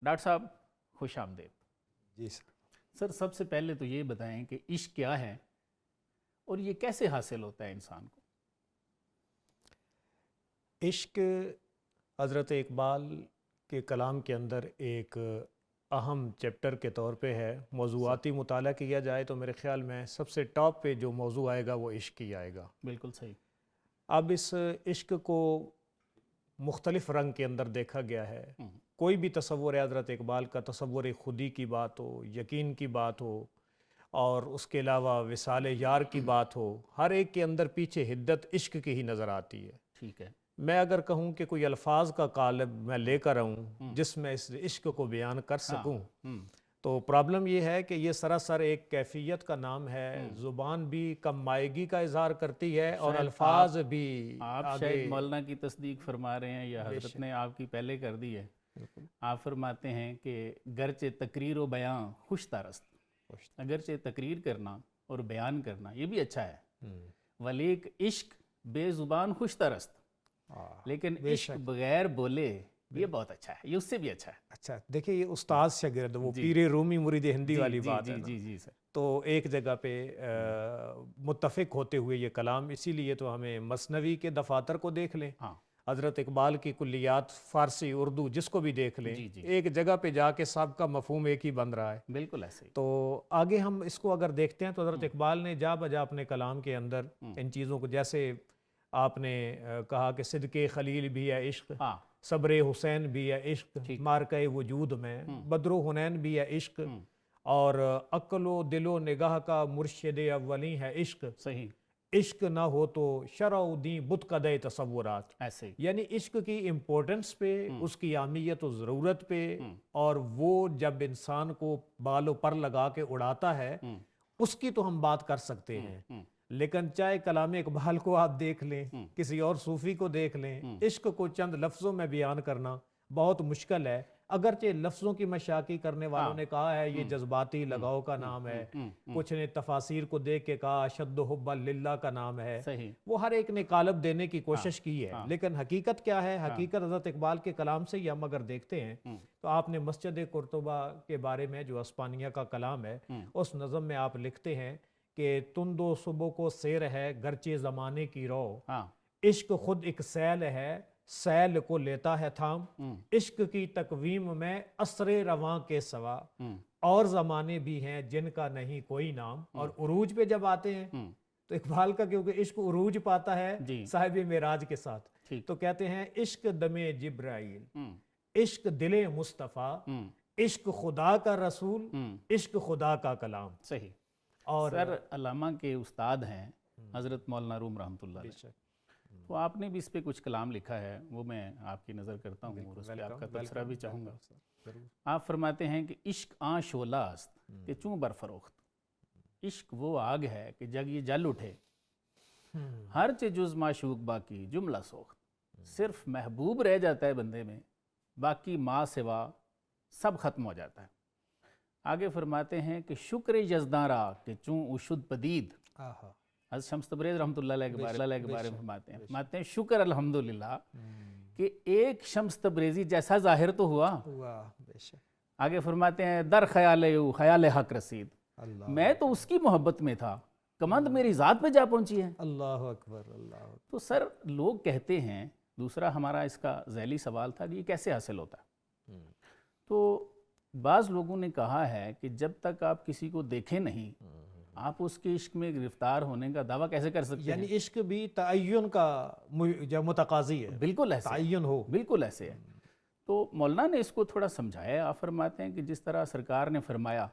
Doctor صاحب خوش آمدید۔ جی سر۔ سر سب سے پہلے تو یہ بتائیں کہ عشق کیا ہے اور یہ کیسے حاصل ہوتا ہے انسان کو؟ عشق حضرت اقبال کے کلام کے اندر ایک اہم چیپٹر کے طور پہ ہے۔ موضوعاتی مطالعہ کیا جائے تو میرے خیال میں سب سے ٹاپ پہ جو موضوع آئے گا وہ عشق ہی آئے گا۔ بالکل صحیح۔ اب اس عشق کو مختلف رنگ کے اندر دیکھا گیا ہے۔ کوئی بھی تصور ہے حضرت اقبال کا، تصور خودی کی بات ہو، یقین کی بات ہو، اور اس کے علاوہ وصال یار کی بات ہو، ہر ایک کے اندر پیچھے حدت عشق کی ہی نظر آتی ہے۔ ٹھیک ہے۔ میں اگر کہوں کہ کوئی الفاظ کا قالب میں لے کر آؤں جس میں اس عشق کو بیان کر سکوں، تو پرابلم یہ ہے کہ یہ سراسر ایک کیفیت کا نام ہے۔ زبان بھی کم مائگی کا اظہار کرتی ہے اور الفاظ بھی آپ شاید مولانا کی تصدیق فرما رہے ہیں یا حضرت نے آپ کی پہلے کر دی ہے۔ آپ فرماتے ہیں کہ گرچہ تقریر و بیاں خوش ترست، اگرچہ تقریر کرنا اور بیان کرنا یہ بھی اچھا ہے، ولیک عشق بے زبان خوش ترست، لیکن عشق بغیر بولے یہ بہت اچھا ہے، یہ اس سے بھی اچھا ہے۔ اچھا دیکھیں، یہ استاد شاگرد، وہ پیر رومی مرید ہندی والی بات ہے۔ جی سر۔ تو ایک جگہ پہ متفق ہوتے ہوئے یہ کلام، اسی لیے تو ہمیں مثنوی کے دفاتر کو دیکھ لیں، حضرت اقبال کی کلیات فارسی اردو جس کو بھی دیکھ لیں، ایک جگہ پہ جا کے سب کا مفہوم ایک ہی بن رہا ہے۔ بالکل ایسے ہی۔ تو آگے ہم اس کو اگر دیکھتے ہیں تو حضرت اقبال نے جا بجا اپنے کلام کے اندر ان چیزوں کو، جیسے آپ نے کہا کہ صدق خلیل بھی ہے عشق، صبر حسین بھی ہے عشق، مارکہ وجود میں بدر و حنین بھی ہے عشق، اور عقل و دل و نگاہ کا مرشد اولی ہے عشق، صحیح، عشق نہ ہو تو شرع و دین بت قدے تصورات۔ ایسے یعنی عشق کی امپورٹنس پہ، اس کی اہمیت و ضرورت پہ، اور وہ جب انسان کو بال و پر لگا کے اڑاتا ہے اس کی تو ہم بات کر سکتے ہیں، لیکن چاہے کلام اقبال کو آپ دیکھ لیں، کسی اور صوفی کو دیکھ لیں، عشق کو چند لفظوں میں بیان کرنا بہت مشکل ہے۔ اگرچہ لفظوں کی مشاقی کرنے والوں نے کہا ہے یہ جذباتی لگاؤ کا نام ہے، کچھ نے تفاسیر کو دیکھ کے کہا اشد حب للہ کا نام ہے، وہ ہر ایک نے قالب دینے کی کوشش کی ہے، لیکن حقیقت کیا ہے؟ حقیقت حضرت اقبال کے کلام سے ہی ہم اگر دیکھتے ہیں تو آپ نے مسجد قرطبہ کے بارے میں جو اسپانیہ کا کلام ہے، اس نظم میں آپ لکھتے ہیں کہ تند و صبح کو سیر ہے گرچہ زمانے کی رو، عشق خود ایک سیل ہے سیل کو لیتا ہے تھام، عشق کی تقویم میں عصر رواں کے سوا اور زمانے بھی ہیں جن کا نہیں کوئی نام۔ اور عروج پہ جب آتے ہیں تو اقبال کا کیونکہ عشق عروج پاتا ہے صاحب معراج کے ساتھ، تو کہتے ہیں عشق دم جبرائیل، عشق دل مصطفیٰ، عشق خدا کا رسول، عشق خدا کا کلام۔ صحیح۔ اور سر علامہ کے استاد ہیں حضرت مولانا روم رحمۃ اللہ علیہ، تو آپ نے بھی اس پہ کچھ کلام لکھا ہے، وہ میں آپ کی نظر کرتا ہوں اور اس پہ آپ کا تبصرہ بھی چاہوں گا۔ آپ فرماتے ہیں کہ عشق آن شعلہ است کہ چوں برفروخت، عشق وہ آگ ہے کہ جگ یہ جل اٹھے، ہر چہ جز معشوق باقی جملہ سوخت، صرف محبوب رہ جاتا ہے بندے میں، باقی ما سوا سب ختم ہو جاتا ہے۔ آگے فرماتے ہیں کہ شکر یزداں را کہ چوں اشد پدید، حضرت شمس تبریز رحمۃ اللہ علیہ کے بارے میں فرماتے ہیں شکر الحمدللہ کہ ایک شمس تبریزی جیسا ظاہر تو ہوا۔ آگے فرماتے ہیں در خیال حق رسید، میں تو اس کی محبت میں تھا، کمند میری ذات پہ جا پہنچی ہے۔ اللہ اکبر، اللہ اکبر۔ تو سر لوگ کہتے ہیں، دوسرا ہمارا اس کا ذیلی سوال تھا کہ یہ کیسے حاصل ہوتا ہے؟ تو بعض لوگوں نے کہا ہے کہ جب تک آپ کسی کو دیکھیں نہیں آپ اس کے عشق میں گرفتار ہونے کا دعویٰ کیسے کر سکتے ہیں؟ یعنی عشق بھی تعین کا متقاضی ہے، بالکل ایسے تعین ہو، بالکل ایسے ہے۔ تو مولانا نے اس کو تھوڑا سمجھایا، آپ فرماتے ہیں کہ جس طرح سرکار نے فرمایا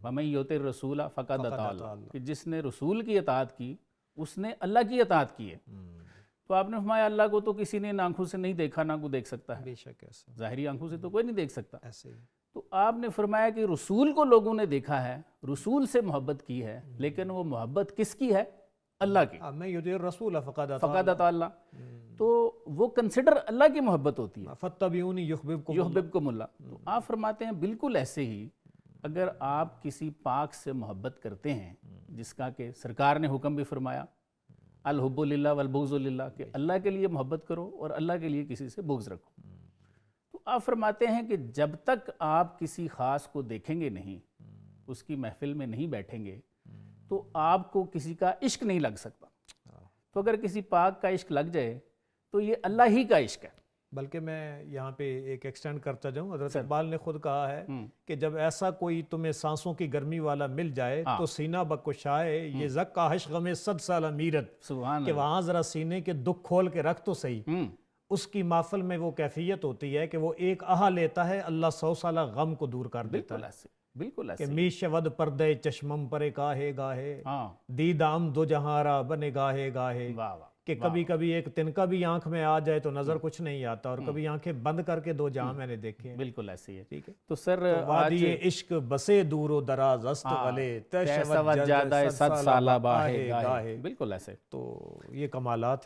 وَمَن يُطِعِ الرَّسُولَ فَقَدْ أَطَاعَ اللَّهَ، کہ جس نے رسول کی اطاعت کی اس نے اللہ کی اطاعت کی ہے۔ تو آپ نے فرمایا اللہ کو تو کسی نے آنکھوں سے نہیں دیکھا، نہ کو دیکھ سکتا ہے، بے شک ایسا، ظاہری آنکھوں سے تو کوئی نہیں دیکھ سکتا۔ ایسے ہی تو آپ نے فرمایا کہ رسول کو لوگوں نے دیکھا ہے، رسول سے محبت کی ہے، لیکن وہ محبت کس کی ہے؟ اللہ کی۔ میں یطیع الرسول فقد اطاع اللہ، تو وہ کنسیڈر اللہ کی محبت ہوتی ہے، فاتبعونی یحببکم اللہ۔ تو آپ فرماتے ہیں بالکل ایسے ہی اگر آپ کسی پاک سے محبت کرتے ہیں، جس کا کہ سرکار نے حکم بھی فرمایا الحب للہ والبغض للہ، کہ اللہ کے لیے محبت کرو اور اللہ کے لیے کسی سے بغض رکھو، تو آپ فرماتے ہیں کہ جب تک آپ کسی خاص کو دیکھیں گے نہیں، اس کی محفل میں نہیں بیٹھیں گے، تو آپ کو کسی کا عشق نہیں لگ سکتا۔ تو اگر کسی پاک کا عشق لگ جائے تو یہ اللہ ہی کا عشق ہے۔ بلکہ میں یہاں پہ ایک ایکسٹینڈ کرتا جاؤں، حضرت اقبال نے خود کہا ہے کہ جب ایسا کوئی تمہیں سانسوں کی گرمی والا مل جائے تو سینہ بکشائے یہ زک آہش غم 100 سال امیرت، سبحان کہ وہاں ذرا سینے کے دکھ کھول کے رکھ تو صحیح۔ اس کی محفل میں وہ کیفیت ہوتی ہے کہ وہ ایک آہ لیتا ہے، اللہ 100 سالہ غم کو دور کر دیتا بالکل ہے۔ ایسے، بالکل کہ ایسے۔ می شود پردے چشمم پر گاہے گاہے، دیدام دو جہاں بنے گاہے گاہے، واہ واہ، کہ کبھی کبھی ایک تنکا بھی آنکھ میں آ جائے تو نظر کچھ نہیں آتا، اور کبھی آنکھیں بند کر کے دو جہاں میں نے دیکھے ہیں۔ بالکل ایسی ہے۔ ٹھیک ہے، تو سر وادی عشق بسے دور و دراز است ولے تیسوت جادہ 100 سالہ باہے گاہے، بالکل ایسے۔ تو یہ کمالات ہیں۔